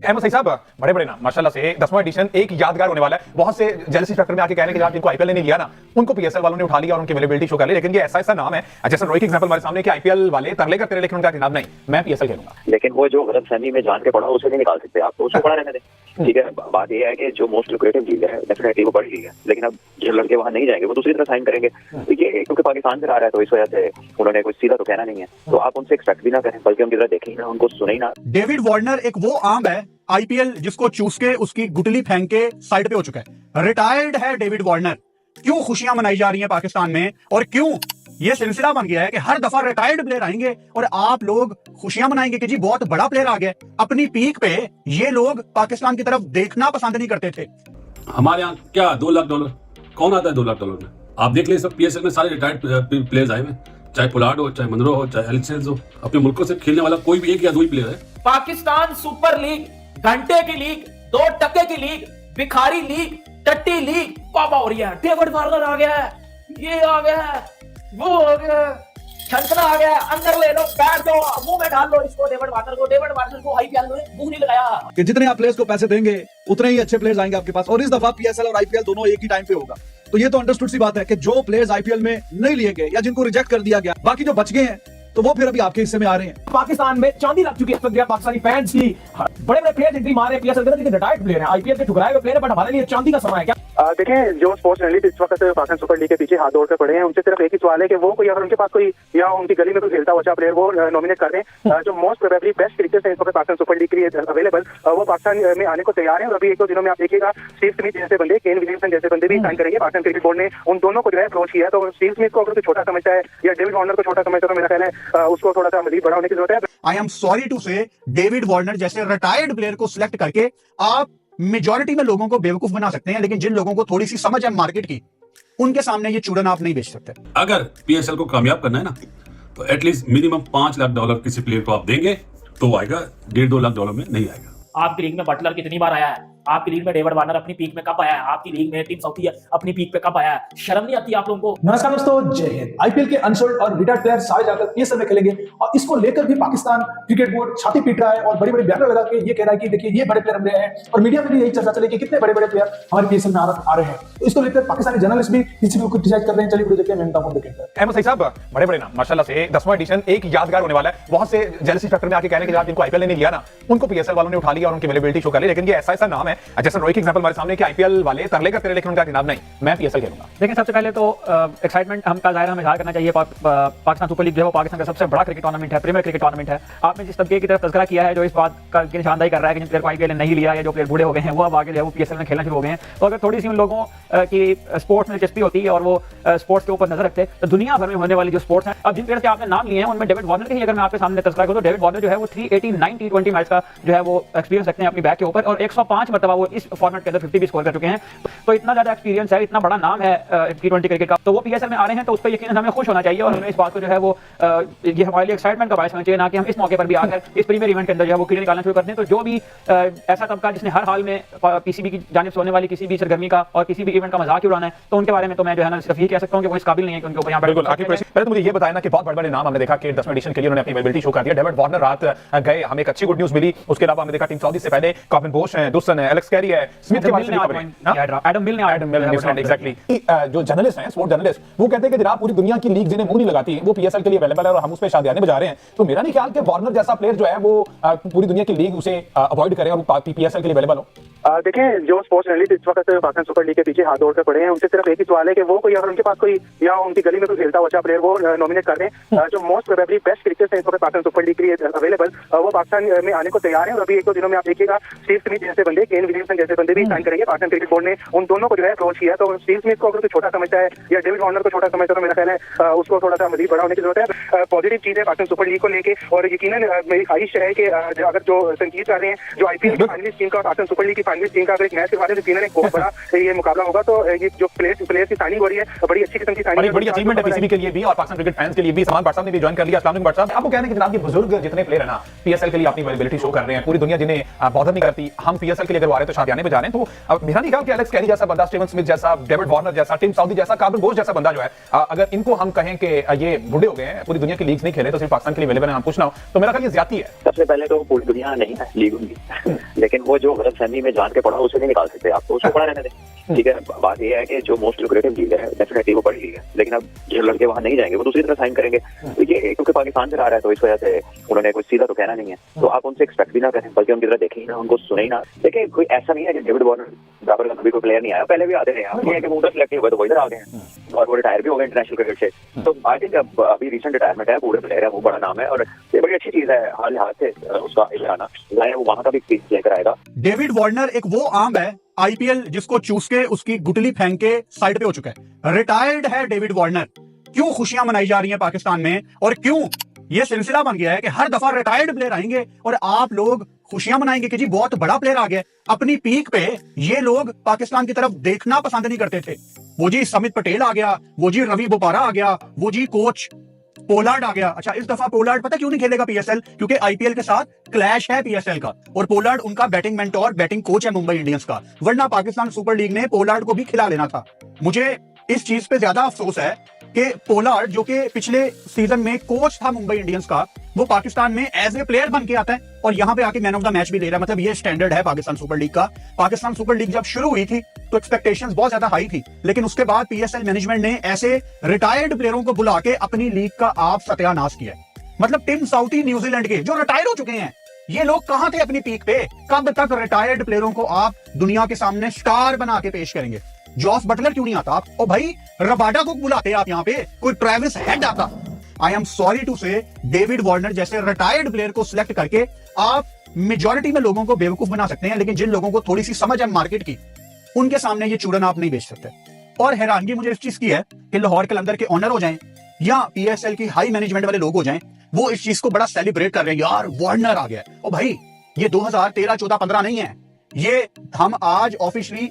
अहमद सही साहब बड़े बड़े नाम माशाल्लाह से 10वां एडिशन एक यादगार होने वाला है। बहुत से जेलसी फैक्टर में आके कहने के आप जिनको आईपीएल ने नहीं लिया ना उनको पीएसएल वालों ने उठा लिया और उनकी अवेलेबिलिटी शो कर ली। लेकिन ये ऐसा नाम है जैसे रोहित एग्जांपल हमारे सामने कि आईपीएल वाले तरले करते रहे लेकिन उनका जनाब नहीं मैं पीएसएल खेलूंगा। लेकिन वो जो गलतफहमी में जान के पड़ा उसे नहीं निकाल सकते आप, तो उसको पड़ा रहने दें। ठीक है, बात ये है कि जो मोस्ट लुक्रेटिव लीग है डेफिनेटली वो बड़ी लीग है, लेकिन अब जो लड़के वहां नहीं जाएंगे वो दूसरी तरह साइन करेंगे। तो ये क्योंकि पाकिस्तान से आ रहा है तो इस वजह से उन्होंने कुछ सीधा तो कहना नहीं है, तो आप उनसे एक्सपेक्ट भी ना करें बल्कि उनकी तरह देखें ना, उनको सुने ही ना। डेविड वार्नर एक वो आम है आईपीएल जिसको चूस के उसकी गुटली फेंक के साइड पे हो चुका है। रिटायर्ड है डेविड वार्नर। क्यों खुशियां मनाई जा रही हैं पाकिस्तान में और क्यों ये सिलसिला बन गया है कि हर दफा रिटायर्ड प्लेयर आएंगे और आप लोग खुशियां मनाएंगे कि जी बहुत बड़ा प्लेयर आ गया। अपनी पीक पे ये लोग पाकिस्तान की तरफ देखना पसंद नहीं करते थे। हमारे यहाँ क्या $2 लाख कौन आता है $2 लाख में? आप देख ले सब पीएसएल में सारे रिटायर्ड प्लेयर्स आए हुए, चाहे पोलार्ड हो, चाहे मनरो हो, चाहे एलेक्सेंस हो, अपने मुल्कों से खेलने वाला कोई भी एक या दो ही प्लेयर है। पाकिस्तान सुपर लीग, घंटे की लीग, 2 टके की लीग, भिखारी लीग, टट्टी लीग पापा हो रही है। डेविड वार्नर आ गया है, ये आ गया है, वो आ गया है, छनकना आ गया है, अंदर ले लो, बैठ जाओ, मुंह में डाल लो इसको डेविड वार्नर को। डेविड वार्नर को आईपीएल ने मुंह नहीं लगाया कि जितने आप प्लेयर्स को पैसे देंगे उतने ही अच्छे प्लेयर्स आएंगे आपके पास, और इस दफा पीएसएल और आईपीएल दोनों एक ही टाइम पे होगा। तो ये तो अंडरस्टूड सी बात है कि जो प्लेयर्स आईपीएल में नहीं लिए गए या जिनको रिजेक्ट कर दिया गया, बाकी जो बच गए हैं तो वो फिर अभी आपके हिस्से में आ रहे हैं। पाकिस्तान में चांदी लग चुकी है पाकिस्तानी फैंस की। बड़े बड़े प्लेयर एंट्री मारे पीएसएल के अंदर, लेकिन रिटायर्ड प्लेयर हैं, आईपीएल के ठुकराए हुए प्लेयर हैं, बट हमारे लिए चांदी का समय है क्या? देखें, जो स्पोर्ट्स जर्नलिस्ट इस वक्त पाकिस्तान सुपर लीग के पीछे हाथ जोड़ कर पड़े हैं उनसे सिर्फ एक ही सवाल है कि वो कोई अगर उनके पास कोई या उनकी गली में कोई खेलता हुआ अच्छा प्लेयर वो नॉमिनेट कर रहे हैं। जो मोस्ट प्रोबेबली बेस्ट क्रिकेटर्स हैं इस वक्त पाकिस्तान सुपर लीग के लिए अवेलेबल, वो पाकिस्तान में आने को तैयार हैं। और अभी एक दो दिनों में आप देखिएगा स्टीव स्मिथ जैसे बंदे, केन विलियमसन जैसे बंदे भी साइन करेंगे। पाकिस्तान क्रिकेट बोर्ड ने उन दोनों को जो है अप्रोच किया है। तो स्टीव स्मिथ को अगर कोई छोटा समझता है या डेविड वार्नर को छोटा समझता है तो मेरा ख्याल है उसको थोड़ा सा मजीद बड़ा होने की जरूरत है। आई एम सॉरी टू से डेविड वार्नर जैसे रिटायर्ड प्लेयर को सिलेक्ट करके आप मेजॉरिटी में लोगों को बेवकूफ बना सकते हैं, लेकिन जिन लोगों को थोड़ी सी समझ है मार्केट की उनके सामने ये चूरन आप नहीं बेच सकते। अगर पीएसएल को कामयाब करना है ना तो एटलीस्ट मिनिमम $5 लाख किसी प्लेयर को आप देंगे तो आएगा, $1.5-2 लाख में नहीं आएगा। आपकी लीग में बटलर कितनी बार आया है? आपकी लीग में डेविड वार्नर अपनी पीक में कब आया है? आपकी लीग में टीम साउथी अपनी पीक पे कब आया है? शर्म नहीं आती आप लोगों को? नमस्कार दोस्तों, जय हिंद। आईपीएल के अनसोल्ड और रिटायर्ड प्लेयर सारे जाकर पीएसएल में खेलेंगे और इसको लेकर भी पाकिस्तान क्रिकेट बोर्ड छाती पीट रहा है और बड़ी बड़ी बैनर लगा के ये कह रहा है कि देखिए ये बड़े प्लेयर हम ले आए हैं। और मीडिया में भी यही चर्चा चली कि कितने बड़े बड़े प्लेयर हमारे पीएसएल में आ रहे हैं। तो इसको लेकर पाकिस्तानी जर्नलिस्ट भी इस चीज को क्रिटिसाइज कर रहे हैं। चलिए वीडियो देखते हैं, मैं आपको देखेंगे। अहमद सही साहब बड़े बड़े नाम माशाल्लाह से 10वां एडिशन एक यादगार होने वाला है। बहुत से जेलसी फैक्टर में आके कहने के आप जिनको आईपीएल ने नहीं लिया ना उनको पीएसएल वालों ने उठा लिया और उनकी अवेलेबिलिटी शो कर ली। लेकिन ये ऐसा नाम है जैसे रोहित एग्जांपल हमारे सामने कि आईपीएल वाले तरले करते रहे लेकिन उनका जनाब नहीं मैं पीएसएल खेलूंगा। लेकिन सबसे पहले तो एक्साइटमेंट हमका जाहिर हमें इज़हार करना चाहिए। पाकिस्तान सुपर लीग जो है वो पाकिस्तान का सबसे बड़ा क्रिकेट टूर्नामेंट है, प्रीमियर क्रिकेट टूर्नामेंट है। आपने जिस तबके की तरफ तज़किरा किया है जो इस बात का निशानदाही कर रहा है कि जिन प्लेयर को आईपीएल ने नहीं लिया या जो प्लेयर बूढ़े हो गए हैं वो अब आगे जो है वो पीएसएल में खेलना शुरू हो गए हैं, तो अगर थोड़ी सी उन लोगों की स्पोर्ट्स में दिलचस्पी होती है और वो स्पोर्ट्स के ऊपर नजर रखते तो दुनिया भर में होने वाली जो स्पोर्ट्स हैं, अब जिन प्लेयर के आपने नाम लिए हैं उनमें डेविड वार्नर की अगर मैं आपके सामने तज़किरा करूं तो डेविड वार्नर जो है वो 389 T20 मैच का जो है वो एक्सपीरियंस रखते हैं अपनी बैक के ऊपर और 105 मरतबा वो इस फॉर्मेट के अंदर 50 भी स्कोर कर चुके हैं। तो इतना ज्यादा एक्सपीरियंस है, इतना बड़ा नाम है T20 क्रिकेट का, तो वो पीएसएल में आ रहे हैं तो उस पर यकीनन हमें खुश होना चाहिए और हमें इस बात को जो है वो ये हमारे लिए एक्साइटमेंट का बायस होना चाहिए, ना कि हम इस मौके पर भी आकर इस प्रीमियर इवेंट के अंदर जो है वो क्रिकेट निकालना शुरू कर दें। तो जो भी ऐसा तबका जिसने हर हाल में पीसीबी की जानिब से होने वाली किसी भी सरगर्मी का और किसी भी इवेंट का मजाक उड़ाना है तो उनके बारे में तो मैं जो है ना सिर्फ ये कह सकता हूं कि वो इस काबिल नहीं है कि उनके ऊपर यहाँ बिल्कुल। पहले तो मुझे ये बताया ना कि बहुत बड़े बड़े नाम हमने देखा कि 10वें एडिशन के लिए उन्होंने अपनी अवेलेबिलिटी शो कर दिया। डेविड वार्नर रात गए, हमें एक अच्छी गुड न्यूज़ मिली। उसके अलावा हमने देखा टीम सऊदी से पहले कॉबिन बोश है, दुसन है, एलेक्स कैरी है, स्मिथ के बारे में एडम मिल ने एग्जैक्टली जो जर्नलिस्ट हैं, स्पोर्ट्स जर्नलिस्ट, वो कहते हैं कि जनाब पूरी दुनिया की लीग जिन्हें मुंह नहीं लगाती वो पीएसएल के लिए अवेलेबल है और हम उस पे शादियाने बजा रहे हैं। तो मेरा नहीं ख्याल कि वार्नर जैसा प्लेयर जो है वो पूरी दुनिया की लीग उसे अवॉइड करे और पीएसएल के लिए अवेलेबल हो। देखें, जो स्पोर्ट्स जर्नलिस्ट इस वक्त पाकिस्तान सुपर लीग के पीछे हाथ जोड़ कर पड़े हैं उनसे सिर्फ एक ही सवाल है कि वो कोई अगर उनके पास कोई या उनकी गली में कोई खेलता हुआ अच्छा प्लेयर वो नॉमिनेट कर दें। जो मोस्ट प्रोबेबली बेस्ट क्रिकेटर्स हैं इस वक्त पाकिस्तान सुपर लीग के लिए अवेलेबल, वो पाकिस्तान में आने को तैयार हैं। और अभी एक दो दिनों में आप देखिएगा स्टीव स्मिथ जैसे बंदे, केन विलियमसन जैसे बंदे भी साइन करेंगे। पाकिस्तान क्रिकेट बोर्ड ने उन दोनों को जो है अप्रोच किया। तो स्टीव स्मिथ को अगर कोई छोटा समझता है या डेविड वार्नर को छोटा समझता है तो मेरा ख्याल है उसको थोड़ा सा मजीद बड़ा होने की जरूरत है। पॉजिटिव चीज है पाकिस्तान सुपर लीग को लेके और यकीनन मेरी ख्वाहिश है कि अगर जो संजीत कर रहे हैं जो आईपीएल की फाइनलिस्ट टीम का पाकिस्तान सुपर लीग की फाइनलिस्ट टीम का अगर एक मैच करवा दें तो यकीनन एक बहुत बड़ा ये मुकाबला होगा। तो ये जो प्लेयर्स की साइनिंग हो रही है बड़ी अच्छी किस्म की साइनिंग है, बड़ी अचीवमेंट है पीसीबी के लिए भी और पाकिस्तान क्रिकेट फैंस के लिए भी। सलमान भट्ट साहब ने भी ज्वाइन कर लिया। अस्सलाम वालेकुम भट्ट साहब, आपको कहना है कि जनाब ये बुजुर्ग जितने प्लेयर है ना पीएसएल के लिए अपनी अवेलेबिलिटी शो कर रहे हैं, पूरी दुनिया जिन्हें बॉदर नहीं करती, हम पीएसएल के लिए अगर आ रहे हैं तो शादियाने बजा रहे हैं। तो मेरा नहीं कहा कि एलेक्स कैरी जैसा बंदा, स्टीवन स्मिथ जैसा, डेविड वार्नर जैसा, टिम साउदी जैसा, कॉबिन बोश जैसा बंदा जो है अगर इनको हम कहें कि ये बूढ़े हो गए हैं, पूरी दुनिया की लीग नहीं खेले तो सिर्फ पाकिस्तान के लिए अवेलेबल है, हम पूछना हो तो मेरा ख्याल ये ज्यादती है। सबसे पहले तो पूरी दुनिया नहीं है लीग होंगी लेकिन वो जो गलतफहमी में जान के पढ़ा उसे नहीं निकाल सकते आप, तो उसको पढ़ा रहने दें। ठीक है, बात यह है कि जो मोस्ट लुक्रेटिव लीग है डेफिनेटली वो बड़ी लीग है, लेकिन अब जो लड़के वहां नहीं जाएंगे वो दूसरी तरह साइन करेंगे। तो ये क्योंकि पाकिस्तान से आ रहा है तो इस वजह से उन्होंने कुछ सीधा तो कहना नहीं है, तो आप उनसे एक्सपेक्ट भी ना करें, बल्कि उनकी तरह देखें ही ना, उनको सुने ही ना। देखिए कोई ऐसा नहीं है कि डेविड वार्नर बराबर का कभी कोई प्लेयर नहीं आया, पहले भी आते रहे हैं। ये है कि वो उधर सेलेक्ट हुए तो वो इधर आ गए हैं और वो रिटायर भी हो गए इंटरनेशनल क्रिकेट से। तो आई थिंक अभी रिसेंट रिटायरमेंट है, पूरे प्लेयर है, वो बड़ा नाम है और ये बड़ी अच्छी चीज है हाल हाथ से उसका आना, लाया वो वहां का भी एक्सपीरियंस लेकर आएगा। डेविड वार्नर एक वो आम है आईपीएल जिसको चूस के उसकी गुटली फेंक के साइड पे हो चुका है। रिटायर्ड है डेविड वार्नर। क्यों खुशियां मनाई जा रही हैं पाकिस्तान में और क्यों ये सिलसिला बन गया है कि हर दफा रिटायर्ड प्लेयर आएंगे और आप लोग खुशियां मनाएंगे कि जी बहुत बड़ा प्लेयर आ गया। अपनी पीक पे ये लोग पाकिस्तान की तरफ देखना पसंद नहीं करते थे। वो जी समित पटेल आ गया, वो जी रवि बोपारा आ गया, वो जी कोच पोलार्ड आ गया। अच्छा, इस दफा पोलार्ड पता क्यों नहीं खेलेगा पीएसएल? क्योंकि आईपीएल के साथ क्लैश है पीएसएल का और पोलार्ड उनका बैटिंग मेंटोर, बैटिंग कोच है मुंबई इंडियंस का, वरना पाकिस्तान सुपर लीग ने पोलार्ड को भी खिला लेना था। मुझे इस चीज पे ज्यादा अफसोस है कि पोलार्ड जो कि पिछले सीजन में कोच था मुंबई इंडियंस का, वो पाकिस्तान में एज ए प्लेयर बन के आता है और यहां पे आके मैन ऑफ द मैच भी ले रहा है। मतलब ये स्टैंडर्ड है पाकिस्तान सुपर लीग का। पाकिस्तान सुपर लीग जब शुरू हुई थी तो एक्सपेक्टेशंस बहुत ज्यादा हाई थी, लेकिन उसके बाद पीएसएल मैनेजमेंट ने ऐसे रिटायर्ड प्लेयरों को बुला के अपनी लीग का आप सत्यानाश किया। मतलब टिम साउथी न्यूजीलैंड के जो रिटायर हो चुके हैं, ये लोग कहां थे अपनी पीक पे? कब तक रिटायर्ड प्लेयरों को आप दुनिया के सामने स्टार बना के पेश करेंगे? जॉस बटलर क्यों नहीं आता आप? ओ भाई रबाडा को बुलाते आप यहाँ पे, कोई ट्रेविस हेड आता। आई एम सॉरी टू से डेविड वार्नर जैसे रिटायर्ड प्लेयर को सिलेक्ट करके आप मेजॉरिटी में लोगों को बेवकूफ बना सकते हैं, लेकिन जिन लोगों को थोड़ी सी समझ है मार्केट की, उनके सामने ये चूरन आप नहीं बेच सकते। और हैरानगी मुझे इस चीज की है कि लाहौर कलंदर के ऑनर हो जाएं या पीएसएल की हाई मैनेजमेंट वाले लोग हो जाएं, वो इस चीज को बड़ा सेलिब्रेट कर रहे हैं, यार वार्नर आ गया। ओ भाई ये 2013, 14, 15 नहीं है, ये हम आज ऑफिशियली